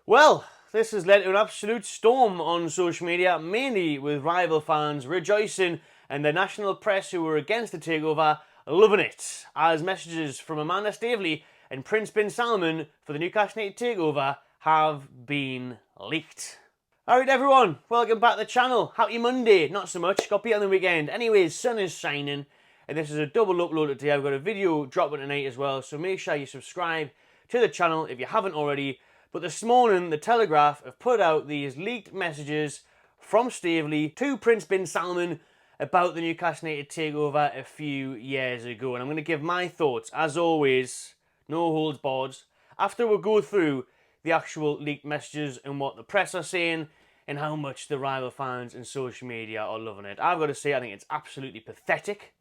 Well, this has led to an absolute storm on social media, mainly with rival fans rejoicing and the national press who were against the takeover loving it, as messages from Amanda Staveley and Prince bin Salman for the Newcastle United takeover have been leaked. Alright everyone, welcome back to the channel. Happy Monday. Not so much, got beat on the weekend. Anyways, sun is shining and this is a double upload today. I've got a video dropping tonight as well, so make sure you subscribe to the channel if you haven't already. But this morning, the Telegraph have put out these leaked messages from Staveley to Prince bin Salman about the Newcastle United takeover a few years ago. And I'm going to give my thoughts, as always, no holds barred, after we'll go through the actual leaked messages and what the press are saying and how much the rival fans and social media are loving it. I've got to say, I think it's absolutely pathetic.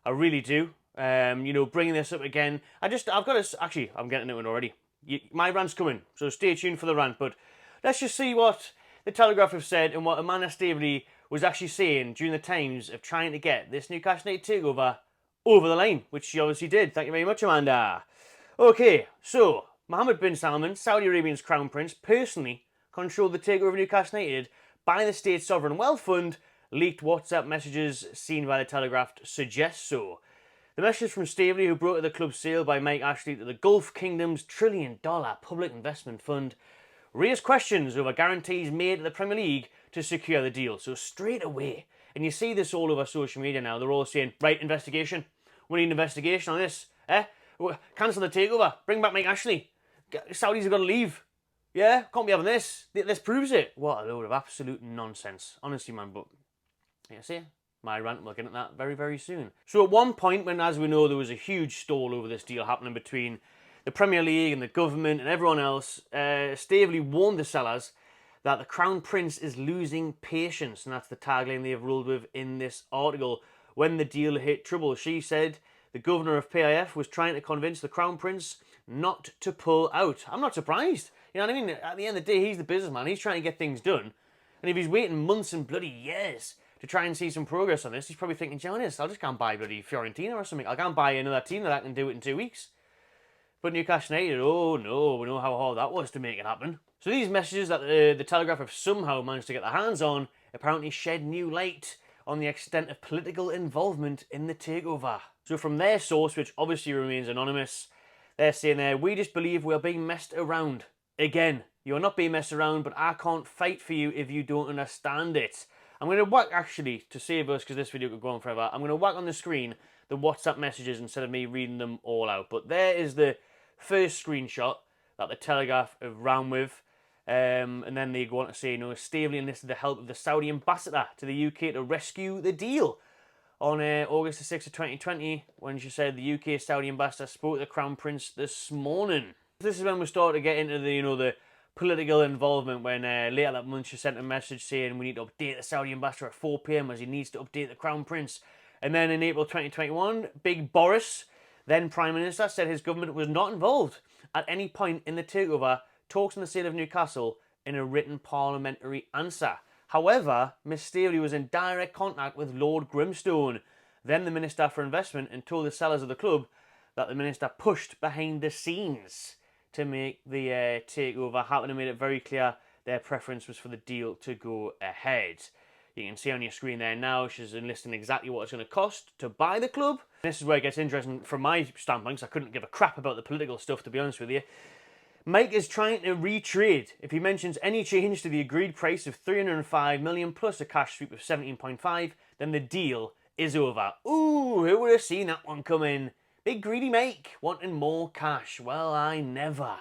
I really do. Bringing this up again. I'm getting into it already. My rant's coming, so stay tuned for the rant. But let's just see what the Telegraph have said and what Amanda Staveley was actually saying during the times of trying to get this Newcastle United takeover over the line, which she obviously did. Thank you very much, Amanda. Okay, so Mohammed bin Salman, Saudi Arabia's crown prince, personally controlled the takeover of Newcastle United by the state sovereign wealth fund. Leaked WhatsApp messages seen by the Telegraph suggest so. The message from Staveley, who brokered the club's sale by Mike Ashley to the Gulf Kingdom's $1 trillion public investment fund, raised questions over guarantees made to the Premier League to secure the deal. So straight away, and you see this all over social media now, they're all saying, right, investigation. We need an investigation on this. Cancel the takeover. Bring back Mike Ashley. Saudis have got to leave. Yeah, can't be having this. This proves it. What a load of absolute nonsense. Honestly, man, but yeah, see, my rant, we'll get at that very, very soon. So at one point when, as we know, there was a huge stall over this deal happening between the Premier League and the government and everyone else, Staveley warned the sellers that the Crown Prince is losing patience, and that's the tagline they have rolled with in this article. When the deal hit trouble, she said the governor of PIF was trying to convince the Crown Prince not to pull out. I'm not surprised. You know what I mean? At the end of the day, he's the businessman. He's trying to get things done. And if he's waiting months and bloody years to try and see some progress on this, he's probably thinking, Jonas, I'll just go and buy bloody Fiorentina or something. I'll go and buy another team that I can do it in 2 weeks. But Newcastle United, oh no, we know how hard that was to make it happen. So these messages that the Telegraph have somehow managed to get their hands on apparently shed new light on the extent of political involvement in the takeover. So from their source, which obviously remains anonymous, they're saying there, we just believe we're being messed around. Again, you're not being messed around, but I can't fight for you if you don't understand it. I'm going to whack, actually, to save us, because this video could go on forever, I'm going to whack on the screen the WhatsApp messages instead of me reading them all out. But there is the first screenshot that the Telegraph have ran with. And then they go on to say, Staveley enlisted the help of the Saudi ambassador to the UK to rescue the deal. On August the 6th of 2020, when she said the UK Saudi ambassador spoke to the Crown Prince this morning. This is when we start to get into the political involvement, when later that month she sent a message saying we need to update the Saudi ambassador at 4 PM as he needs to update the Crown Prince. And then in April 2021, Big Boris, then Prime Minister, said his government was not involved at any point in the takeover talks on the sale of Newcastle in a written parliamentary answer. However, Miss Staveley was in direct contact with Lord Grimstone, then the Minister for Investment, and told the sellers of the club that the Minister pushed behind the scenes to make the takeover happen and made it very clear their preference was for the deal to go ahead. You can see on your screen there now, she's enlisting exactly what it's going to cost to buy the club. This is where it gets interesting from my standpoint, because I couldn't give a crap about the political stuff, to be honest with you. Mike is trying to retrade. If he mentions any change to the agreed price of 305 million plus a cash sweep of 17.5, then the deal is over. Ooh, who would have seen that one coming? Big greedy Mike, wanting more cash. Well, I never.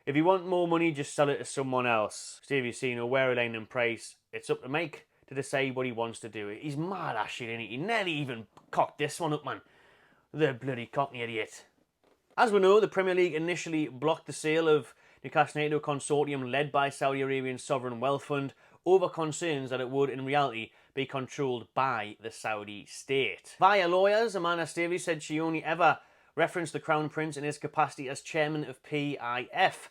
If you want more money, just sell it to someone else. Stevie's seen a wear a line in price. It's up to Mike to decide what he wants to do. He's mad as shit, isn't he? He nearly even cocked this one up, man. The bloody cockney idiot. As we know, the Premier League initially blocked the sale of Newcastle United to a consortium led by Saudi Arabian Sovereign Wealth Fund over concerns that it would, in reality, be controlled by the Saudi state. Via lawyers, Amanda Staveley said she only ever referenced the Crown Prince in his capacity as chairman of PIF.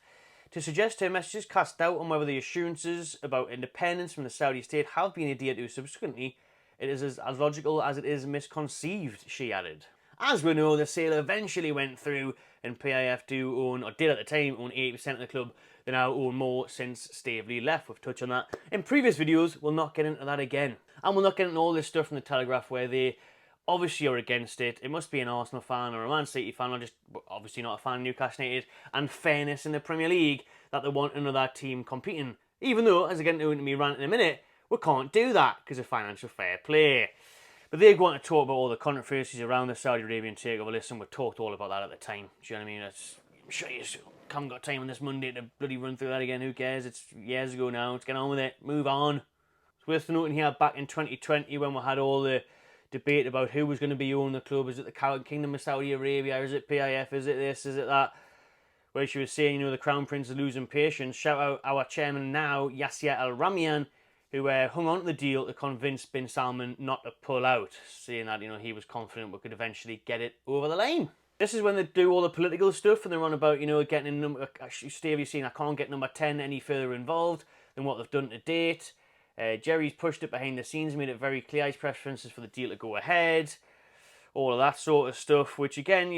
To suggest her messages cast doubt on whether the assurances about independence from the Saudi state have been adhered to subsequently, it is as logical as it is misconceived, she added. As we know, the sale eventually went through and PIF do own, or did at the time, own 80% of the club. They now own more since Staveley left. We've touched on that in previous videos. We'll not get into that again. And we'll not get into all this stuff from the Telegraph where they obviously are against it. It must be an Arsenal fan or a Man City fan, or just obviously not a fan of Newcastle United, and fairness in the Premier League, that they want another team competing. Even though, as I get into me rant in a minute, we can't do that because of financial fair play. But they go on to talk about all the controversies around the Saudi Arabian takeover. Listen, we talked all about that at the time. Do you know what I mean? I'm sure you haven't got time on this Monday to bloody run through that again. Who cares? It's years ago now. Let's get on with it. Move on. It's worth noting here, back in 2020, when we had all the debate about who was going to be owning the club. Is it the Kingdom of Saudi Arabia? Is it PIF? Is it this? Is it that? Where she was saying, the Crown Prince is losing patience. Shout out our chairman now, Yasser Al Ramian, who hung on to the deal to convince bin Salman not to pull out, saying that, he was confident we could eventually get it over the line. This is when they do all the political stuff, and they're on about, getting in number... Stevie saying, I can't get number 10 any further involved than what they've done to date. Jerry's pushed it behind the scenes, made it very clear his preferences for the deal to go ahead. All of that sort of stuff, which again,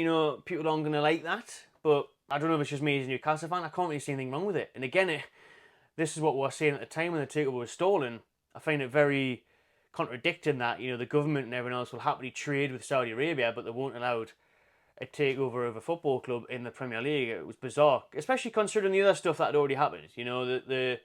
people aren't going to like that, but I don't know if it's just me as a Newcastle fan, I can't really see anything wrong with it. And again, this is what we were saying at the time when the takeover was stolen. I find it very contradicting that, the government and everyone else will happily trade with Saudi Arabia, but they won't allow a takeover of a football club in the Premier League. It was bizarre, especially considering the other stuff that had already happened. The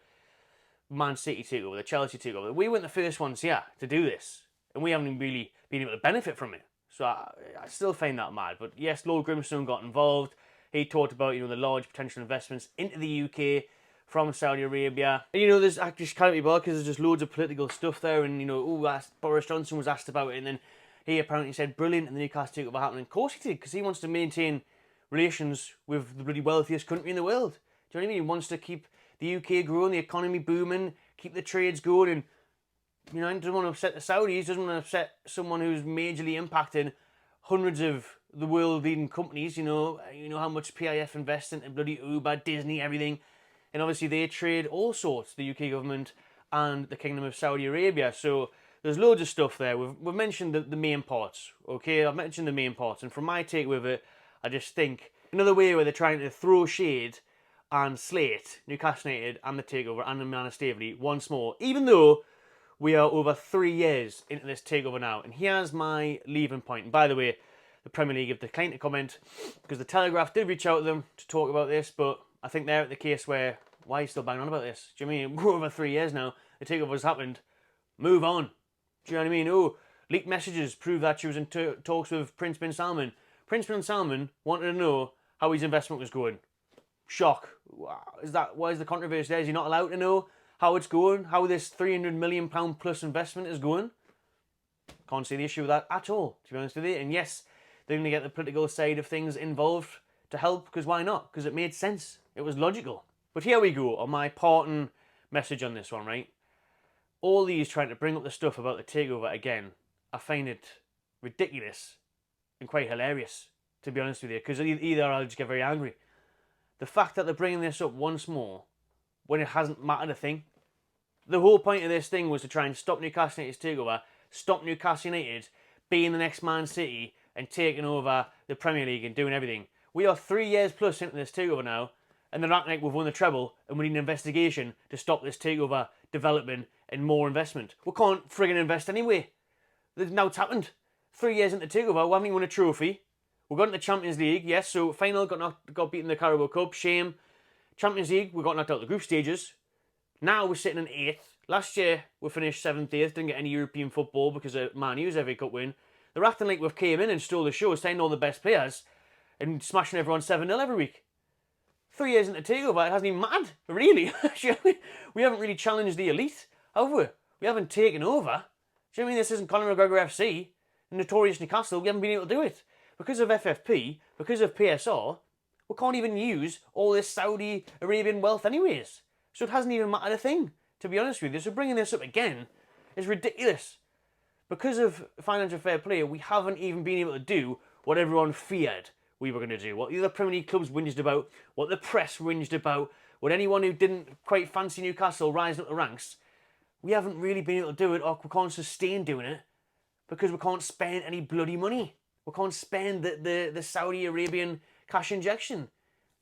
Man City takeover, the Chelsea takeover. We weren't the first ones here to do this, and we haven't really been able to benefit from it. So I still find that mad. But yes, Lord Grimstone got involved. He talked about, the large potential investments into the UK from Saudi Arabia. And, there's actually can't be bothered because there's just loads of political stuff there. And, Boris Johnson was asked about it, and then he apparently said, brilliant, and the Newcastle takeover happened. Of course he did, because he wants to maintain relations with the bloody wealthiest country in the world. Do you know what I mean? He wants to keep the UK growing, the economy booming, keep the trades going, and, he doesn't want to upset the Saudis, doesn't want to upset someone who's majorly impacting hundreds of the world-leading companies. You know how much PIF invests into bloody Uber, Disney, everything. And obviously they trade all sorts, the UK government and the Kingdom of Saudi Arabia. So there's loads of stuff there. We've mentioned the main parts, okay? I've mentioned the main parts. And from my take with it, I just think another way where they're trying to throw shade and slate Newcastle United and the takeover and the Man of Staveley once more, even though we are over 3 years into this takeover now. And here's my leaving point. And by the way, the Premier League have declined to comment because the Telegraph did reach out to them to talk about this, but I think they're at the case where, why are you still banging on about this? Do you know what I mean? We're over 3 years now. The takeover has happened. Move on. Do you know what I mean? Oh, leaked messages prove that she was in talks with Prince bin Salman. Prince bin Salman wanted to know how his investment was going. Shock. Why is the controversy there? Is he not allowed to know how it's going? How this £300 million plus investment is going? Can't see the issue with that at all, to be honest with you. And yes, they're going to get the political side of things involved to help, because why not? Because it made sense. It was logical. But here we go on my parting message on this one, right? All these trying to bring up the stuff about the takeover again, I find it ridiculous and quite hilarious, to be honest with you, because either I'll just get very angry. The fact that they're bringing this up once more when it hasn't mattered a thing. The whole point of this thing was to try and stop Newcastle United's takeover, stop Newcastle United being the next Man City and taking over the Premier League and doing everything. We are 3 years plus into this takeover now, and they're acting like we've won the treble and we need an investigation to stop this takeover development and more investment. We can't friggin' invest anyway. Now it's happened. 3 years into takeover, we haven't even won a trophy. We got into the Champions League, yes, so final, got beaten in the Carabao Cup, shame. Champions League, we got knocked out of the group stages. Now we're sitting in 8th. Last year, we finished 7th, 8th, didn't get any European football because of Man U's FA Cup win. They're acting like we've came in and stole the show, signed all the best players, and smashing everyone 7-0 every week. 3 years into takeover, it hasn't even mattered, really. We haven't really challenged the elite, have we? We haven't taken over. Do you know what I mean? This isn't Conor McGregor FC, notorious Newcastle, we haven't been able to do it. Because of FFP, because of PSR, we can't even use all this Saudi Arabian wealth anyways. So it hasn't even mattered a thing, to be honest with you. So bringing this up again is ridiculous. Because of financial fair play, we haven't even been able to do what everyone feared we were going to do. What the other Premier League clubs whinged about, what the press whinged about, what anyone who didn't quite fancy Newcastle rising up the ranks. We haven't really been able to do it, or we can't sustain doing it, because we can't spend any bloody money. We can't spend the Saudi Arabian cash injection.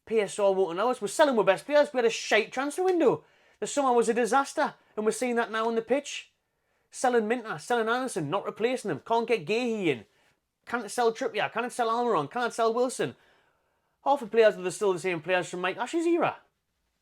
PSR won't allow us. We're selling our best players. We had a shite transfer window. The summer was a disaster, and we're seeing that now on the pitch. Selling Minter, selling Anderson, not replacing them. Can't get Gahey in. Can't sell Trippier. Can't sell Almiron. Can't sell Wilson. Half the players are still the same players from Mike Ashley's era.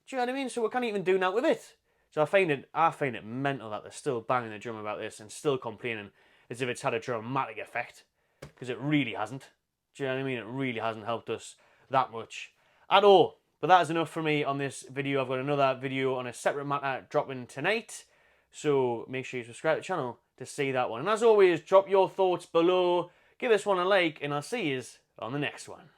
Do you know what I mean? So we can't even do that with it. So I find it mental that they're still banging the drum about this and still complaining as if it's had a dramatic effect, because it really hasn't. Do you know what I mean? It really hasn't helped us that much at all. But that is enough for me on this video. I've got another video on a separate matter dropping tonight, so make sure you subscribe to the channel to see that one. And as always, drop your thoughts below, give this one a like, and I'll see you on the next one.